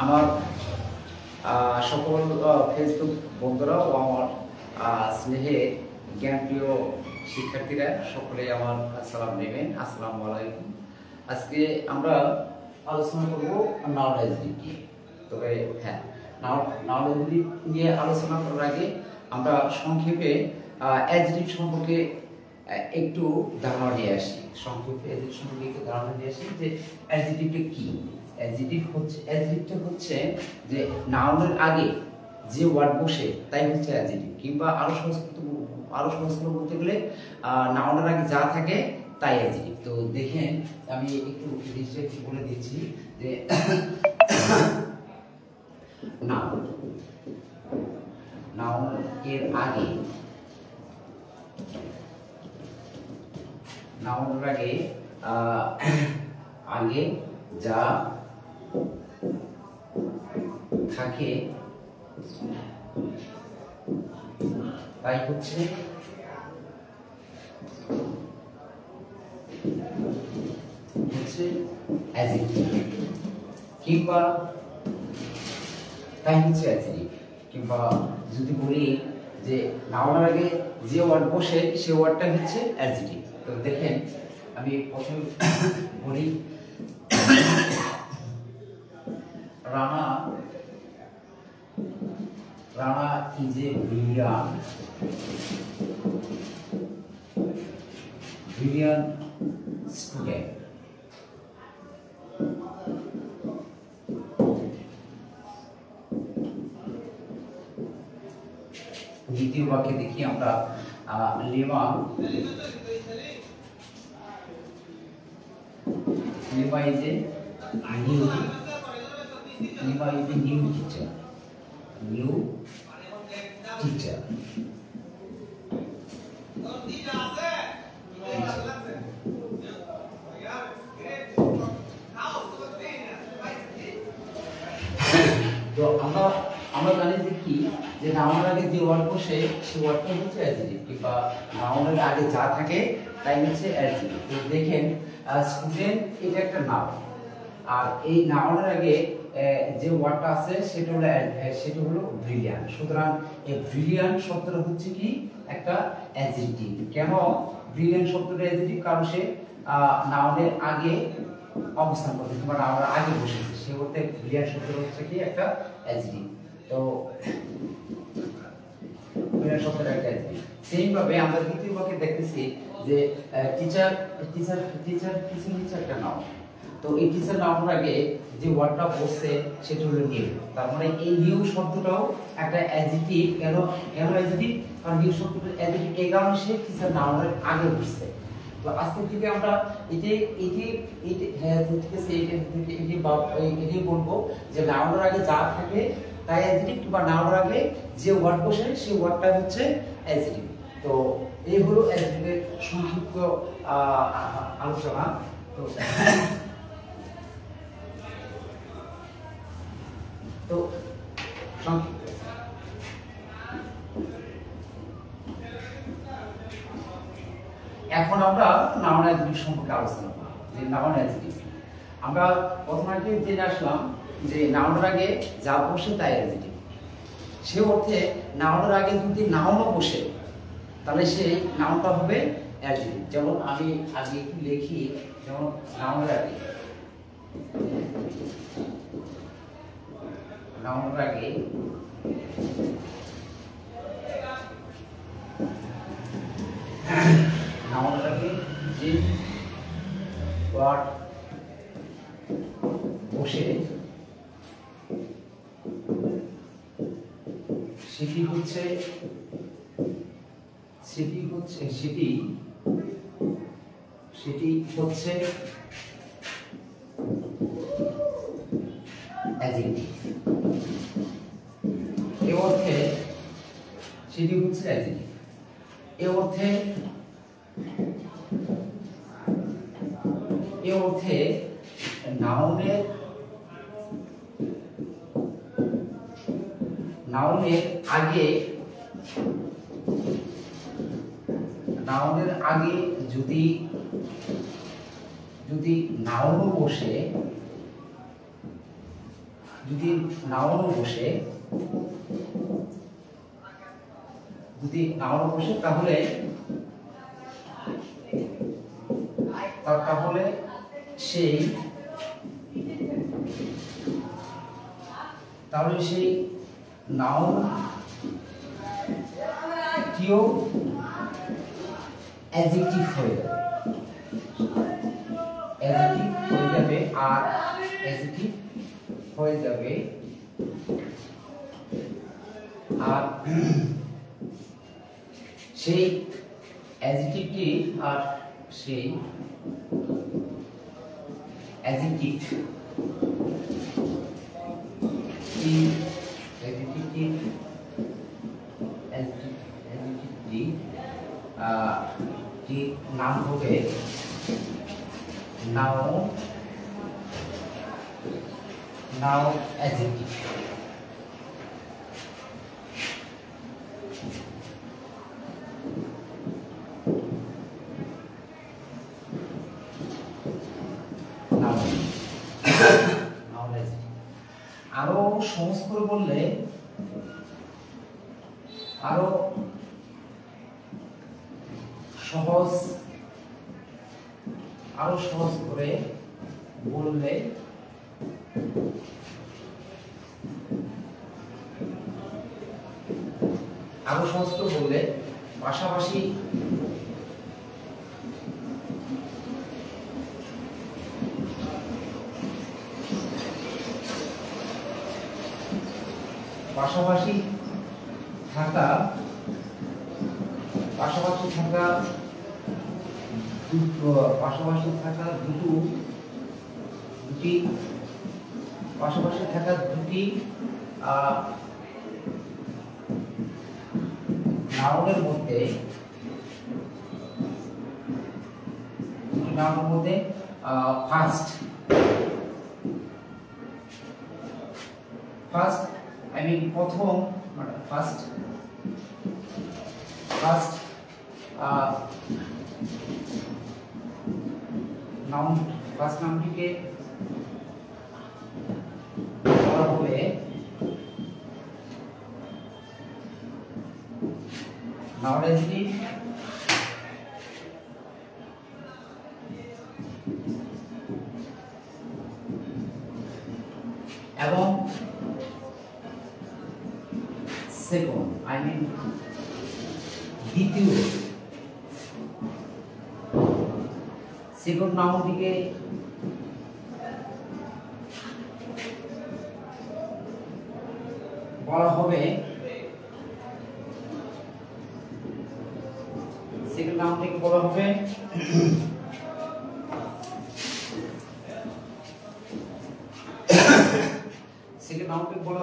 আমার সকল ফেসবুক বন্ধুরা ও আমার স্নেহে জ্ঞানপ্রিয় শিক্ষার্থীরা সকলে আমার সালাম নেবেন। আসসালামু আলাইকুম। আজকে আমরা আলোচনা করব নাউন অ্যাডজেক্টিভ নিয়ে। তবে হ্যাঁ, নাউন অ্যাডজেক্টিভ নিয়ে আলোচনা করার আগে আমরা সংক্ষেপে অ্যাডজেক্টিভ সম্পর্কে একটু ধারণা নিয়ে আসি। সংক্ষেপে অ্যাডজেক্টিভ সম্পর্কে একটু ধারণা নিয়ে আসি যে অ্যাডজেক্টিভটা কি। অ্যাডজেক্টিভটা হচ্ছে যে নাউনের আগে যে ওয়ার্ড বসে তাই হচ্ছে অ্যাডজেক্টিভ, কিংবা আরো সহজ করে বলতে গেলে নাউনের আগে যা থাকে তাই অ্যাডজেক্টিভ। তো দেখেন আমি একটু জিনিসটা একটু বলে দিচ্ছি যে নাউন এর আগে নাউনের আগে যা থাকে তাই হচ্ছে অ্যাডজেক্টিভ, কিংবা তাই হচ্ছে অ্যাডজেক্টিভ। কিংবা যদি বলি যে নাউনের আগে যে ওয়ার্ড বসে সে ওয়ার্ডটা হচ্ছে অ্যাডজেক্টিভ। তো দেখেন আমি প্রথমে বলি Rana is a brilliant student. দ্বিতীয় বাক্যে দেখি আমরা lemma is a new teacher. তো আমরা জানি যে কি যে নাউনের আগে যে ওয়ার্ড বসে সেই ওয়ার্ডটা হচ্ছে অ্যাডজেক্টিভ, কিংবা নাউনের আগে যা থাকে তাই হচ্ছে অ্যাডজেক্টিভ। তো দেখেন স্টুডেন্ট এটা একটা নাউন, আর এই নাউনের আগে যে ওয়ার্ডটা আছে সেটা হলো ব্রিলিয়ান্ট। সুতরাং এই ব্রিলিয়ান্ট শব্দটা হচ্ছে কি একটা অ্যাডজেক্টিভ। কেন ব্রিলিয়ান্ট শব্দটা অ্যাডজেক্টিভ? কারণ সে নাউনের আগে অবস্থান করছে কিংবা নাউনের আগে বসেছে, সে বলতে ব্রিলিয়ান্ট শব্দটা হচ্ছে কি একটা অ্যাডজেক্টিভ। তো ব্রিলিয়ান্ট শব্দটা একটা অ্যাডজেক্টিভ। সেইম ভাবে আমরা দ্বিতীয় বাক্যে দেখতেছি যে টিচার হচ্ছে একটা নাউন। তো এই টিচার নাউনের আগে যে ওয়ার্ডটা বসছে সেটা হলো নিউ। তার মানে এই নিউ শব্দটাও একটা অ্যাডজেক্টিভ। কেন অ্যাডজেক্টিভ? কারণ নিউ শব্দটা অ্যাডজেক্টিভ এই কারণে সে টিচার নাউনের আগে বসছে। তো আজকে থেকে আমরা এটাই বলবো যে নাউনের আগে যা থাকে তাই অ্যাডজেক্টিভ, কিংবা নাউনের আগে যে ওয়ার্ড বসে সেই ওয়ার্ডটা হচ্ছে অ্যাডজেক্টিভ। তো এই হলো অ্যাডজেক্টিভের সংক্ষিপ্ত আলোচনা। তো এখন আমরা নাউন অ্যাডজেক্টিভ সম্পর্কে আলোচনা করব। যে নাউন অ্যাডজেক্টিভ আমরা প্রথমে জেনে আসলাম যে নাউনের আগে যা বসে তাই অ্যাডজেক্টিভ। সে অর্থে নাউনের আগে যদি নাউনও বসে তাহলে সেই নাউনটা হবে অ্যাডজেক্টিভ। যেমন আমি আগে একটু লিখি, যেমন নাউনের আগে যে ওয়ার্ড বসে সেটি হচ্ছে অ্যাডজেক্টিভ। এই অর্থে সেটি হচ্ছে অ্যাডজেক্টিভ। এই অর্থে নাউনের আগে যদি যদি নাউনও বসে, তাহলে সেই নাউন টিও অ্যাডজেক্টিভ হয়ে যাবে, আর অ্যাডজেক্টিভ হয়ে যাবে। আর সেই অ্যাডজেক্টিভটি আর সেই নাম হবে নাউন অ্যাডজেক্টিভ। আরো সহজ করে বললে, আরো সহজ করে বললে পাশাপাশি থাকা দুটি নাউনের মধ্যে ফার্স্ট প্রথম ফার্স্ট নাউনটিকে বলা হবে নাউন অ্যাডজেক্টিভ, এবং সেকেন্ড দ্বিতীয় নাউনটিকে বলা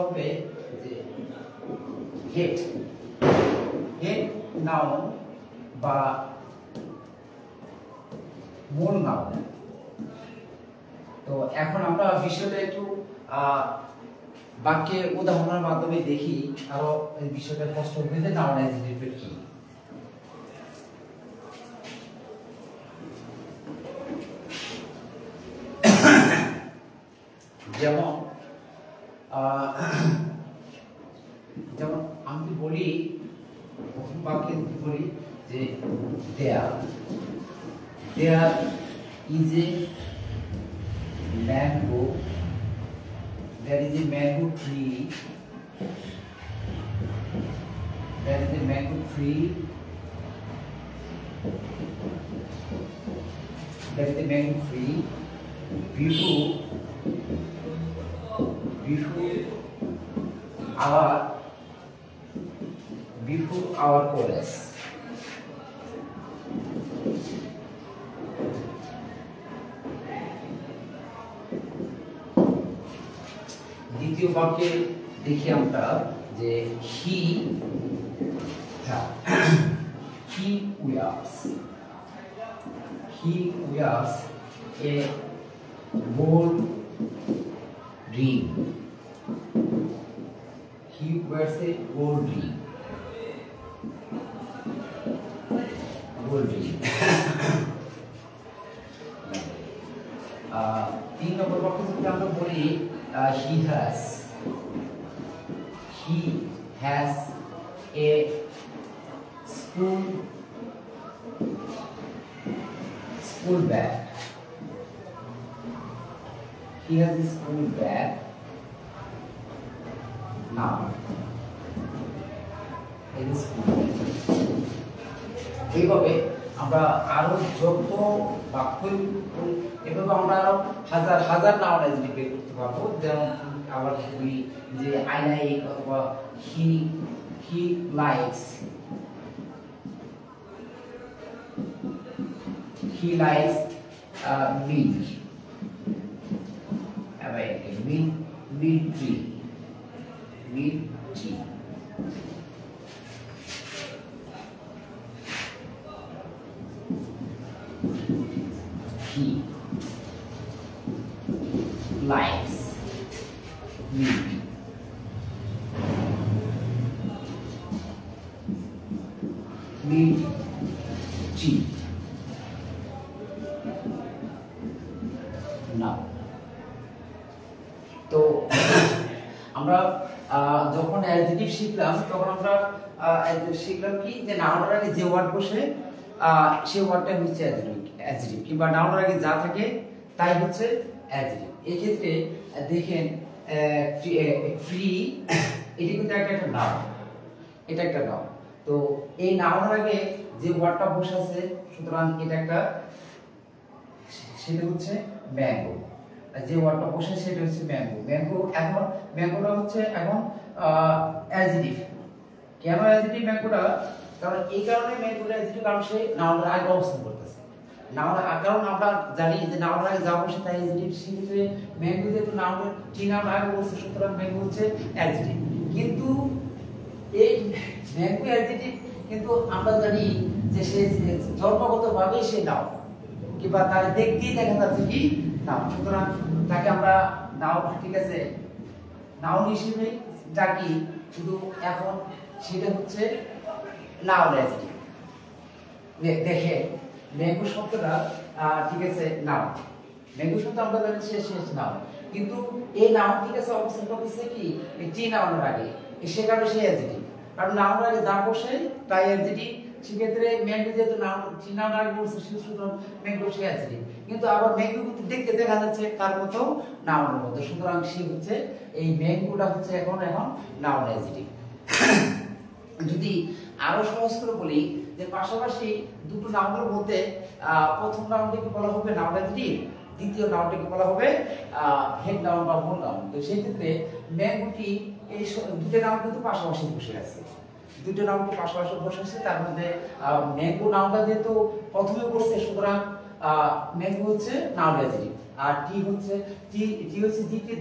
হবে যে হেড নাউন বা মূল নাউন। তো এখন আমরা বিষয়টা একটু বাক্যের উদাহরণের মাধ্যমে দেখি, আরো এই বিষয়টা স্পষ্ট হয়ে নাউন অ্যাডজেক্টিভ কি। যেমন আমি বলি, প্রথম বাক্যে বলি যে there is a mango, there is a mango tree, beautiful our college. দ্বিতীয় বাক্যে দেখি আমরা যে he wears a gold ring. He wears a gold ring. 3 নম্বর বাক্য যদি আমরা বলি he has a school bag. He has a school bag. Now এইভাবে আমরা আরো যত বাক্য এভাবে আমরা আরো হাজার হাজার নাউন অ্যাডজেক্টিভ বের করতে পারবো। যেমন আবার বলি যে আই লাইক অথবা he likes, he likes milk. Milk tea. He likes milk. Milk tea. Now, তো আমরা যখন অ্যাডজেক্টিভ শিখলাম তখন আমরা শিখলাম কি যে নাউনের আগে যে ওয়ার্ড বসে সেই ওয়ার্ডটা হচ্ছে অ্যাডজেক্টিভ, কিংবা নাউনের আগে যা থাকে তাই হচ্ছে অ্যাডজেক্টিভ। এই ক্ষেত্রে দেখেন ফ্রি এটি কিন্তু একটা নাউন, এটা একটা নাউন। তো এই নাউনের আগে যে ওয়ার্ডটা বসে আছে সুতরাং এটা একটা, সেটা হচ্ছে ম্যাঙ্গো। যে ওয়ার্ডটা বসে সেটা হচ্ছে ম্যাঙ্গো। এখন ম্যাঙ্গোটা হচ্ছে এখন অ্যাডজেক্টিভ। কেন অ্যাডজেক্টিভ ম্যাঙ্গোটা? কারণ এই কারণে ম্যাঙ্গোটা অ্যাডজেক্টিভ, কারণ সে নাউনের আগে অবস্থান করতেছে। কারণ আমরা জানি যে নাউনের আগে যা বসে তাই অ্যাডজেক্টিভ। সেক্ষেত্রে ম্যাঙ্গো যেহেতু নাউনের টি নাউন আগে বসছে সুতরাং ম্যাঙ্গো হচ্ছে অ্যাডজেক্টিভ। কিন্তু এই ম্যাঙ্গো অ্যাডজেক্টিভ, কিন্তু আমরা জানি যে সে জন্মগতভাবেই সে নাউন, কিংবা তার দেখতেই দেখা যাচ্ছে কি নাউন। সুতরাং তাকে আমরা নাউন, ঠিক আছে, নাউন হিসেবে ডাকি, কিন্তু এখন সেটা হচ্ছে নাউন অ্যাডজেক্টিভ। দেখে ম্যাঙ্গো শব্দটা, ঠিক আছে, নাউন। ম্যাঙ্গো শব্দ আমরা জানি শেষ নাউন, কিন্তু এই নাউন, ঠিক আছে, অবস্থান করতেছে কি টি নাউনের আগে, সে কারণে সে অ্যাডজেক্টিভ। কারণ নাউনের আগে যা বসে তাই অ্যাডজেক্টিভ। সেক্ষেত্রে ম্যাঙ্গো যেহেতু নাউন টি নাউন আগে বলছে সুতরাং ম্যাঙ্গো সে অ্যাডজেক্টিভ। কিন্তু আবার ম্যাঙ্গো কিন্তু দেখতে দেখা যাচ্ছে কার মতো, নাউনের মতো। সুতরাং সে হচ্ছে এই ম্যাঙ্গোটা হচ্ছে এখন নাউন অ্যাডজেক্টিভ। যদি আরো সহজ করে বলি যে পাশাপাশি দুটো নাউনের মধ্যে প্রথম নাউনটাকে বলা হবে নাউন অ্যাডজেক্টিভ, দ্বিতীয় নাউনটাকে বলা হবে হেড নাউন বা মূল নাউন। তো সেই ক্ষেত্রে ম্যাঙ্গোটি, এই দুটো নাউন কিন্তু পাশাপাশি বসে আছে, দুটো নাউনকে পাশাপাশি বসে আছে। তার মধ্যে ম্যাঙ্গো নাউনটা যেহেতু প্রথমে বসছে সুতরাং ম্যাঙ্গো হচ্ছে নাউন অ্যাডজেক্টিভ। আর টি হচ্ছে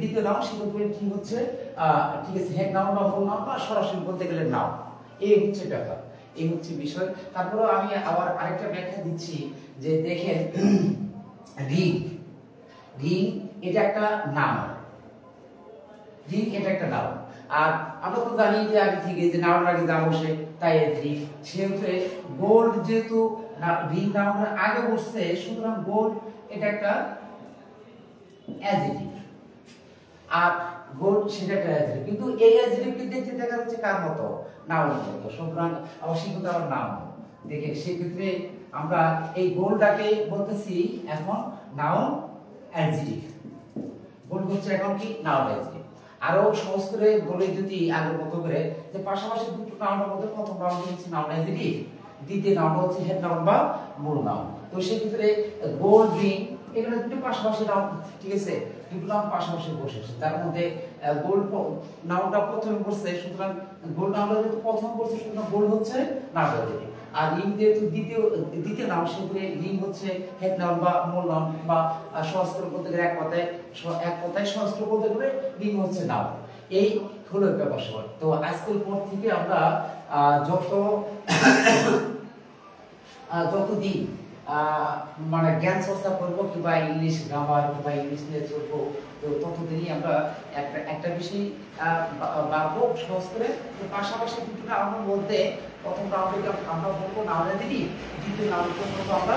দ্বিতীয় নাউন, সেক্ষেত্রে টি হচ্ছে, ঠিক আছে, হেড নাউন বা মূল নাউন বা সরাসরি বলতে গেলে নাউন। এই হচ্ছে ব্যাপার, এই হচ্ছে বিষয়। তারপরে আমি আবার আরেকটা ব্যাখ্যা দিচ্ছি যে দেখেন রিং এটা একটা নাউন, রিং এটা একটা নাউন। আর আমরা তো জানি যে আগে থেকে যে নাউনের আগে যা বসে তাই রিং। সেক্ষেত্রে গোল্ড যেহেতু রিং নাউনের আগে বসছে সুতরাং গোল্ড এটা একটা অ্যাডজেক্টিভ, আর গোল্ড সেটা একটা অ্যাডজেক্টিভ। কিন্তু এই অ্যাডজেক্টিভকে দেখতে দেখা যাচ্ছে কার মতো, নাউনের মতো। সুতরাং অবশ্যই কিন্তু আমার নাউন। দেখেন সেক্ষেত্রে আমরা এই গোল্ডটাকে বলতেছি এখন নাউন অ্যাডজেক্টিভ। গোল্ড হচ্ছে এখন কি নাউন অ্যাডজেক্টিভ। আরো সহজ করে বলে যদি আগের মতো করে যে পাশাপাশি দুটো নাউনের মধ্যে প্রথম নাউন হচ্ছে নাউন অ্যাডজেক্টিভ, দ্বিতীয় নাউন হচ্ছে হেড নাউন বা মূল নাউন। তো সেই ক্ষেত্রে গোল্ড রিং এখানে দুটো পাশাপাশি নাউন, ঠিক আছে, দুটো নাউন পাশাপাশি বসেছে। তার মধ্যে গোল্ড নাউনটা প্রথমে বসছে সুতরাং গোল্ড নাউনটা যেহেতু প্রথম বসছে সুতরাং গোল্ড হচ্ছে নাউন অ্যাডজেক্টিভ। আর রিং যেহেতু দ্বিতীয় নাউন সেক্ষেত্রে রিং হচ্ছে হেড নাউন বা মূল নাউন, বা সহজ করে বলতে গেলে এক কথায় সহজ করে বলতে গেলে রিং হচ্ছে নাউন। এই হলো ব্যাপার সবার। তো আজকের পর থেকে আমরা যতদিন মানে জ্ঞান চর্চা করবো কিংবা ইংলিশ গ্রামার কিংবা ইংলিশ নিয়ে চলবো, তো ততদিনই আমরা একটা বিষয় বাড়বো সহজ করে। পাশাপাশি দুটো নাউনের মধ্যে প্রথম নাউনটাকে আমরা বলবো নাউন অ্যাডজেক্টিভ, দ্বিতীয় নাউনটা বলবো আমরা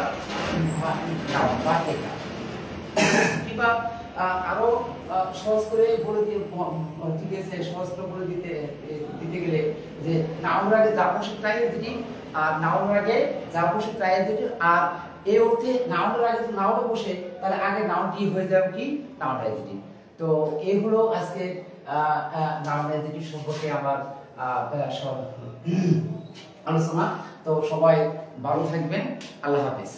নাউন বা এটা। কিংবা আরো সহজ করে বলে দিতেছে, সহজ করে বলে দিতে গেলে যে নাউনের আগে যাবতীয় ট্রাইএনজিটিভ আর নাউনের আগে যাবতীয় ট্রাইএনজিটিভ, আর এই অর্থে নাউনের আগে যদি নাউন বসে তাহলে আগে নাউনটি হয়ে যাবে কি নাউন অ্যাডজেক্টিভ। তো এই হলো আজকে নাউন অ্যাডজেক্টিভ সম্পর্কে আমার আলোচনা। তো সবাই ভালো থাকবেন, আল্লাহ হাফেজ।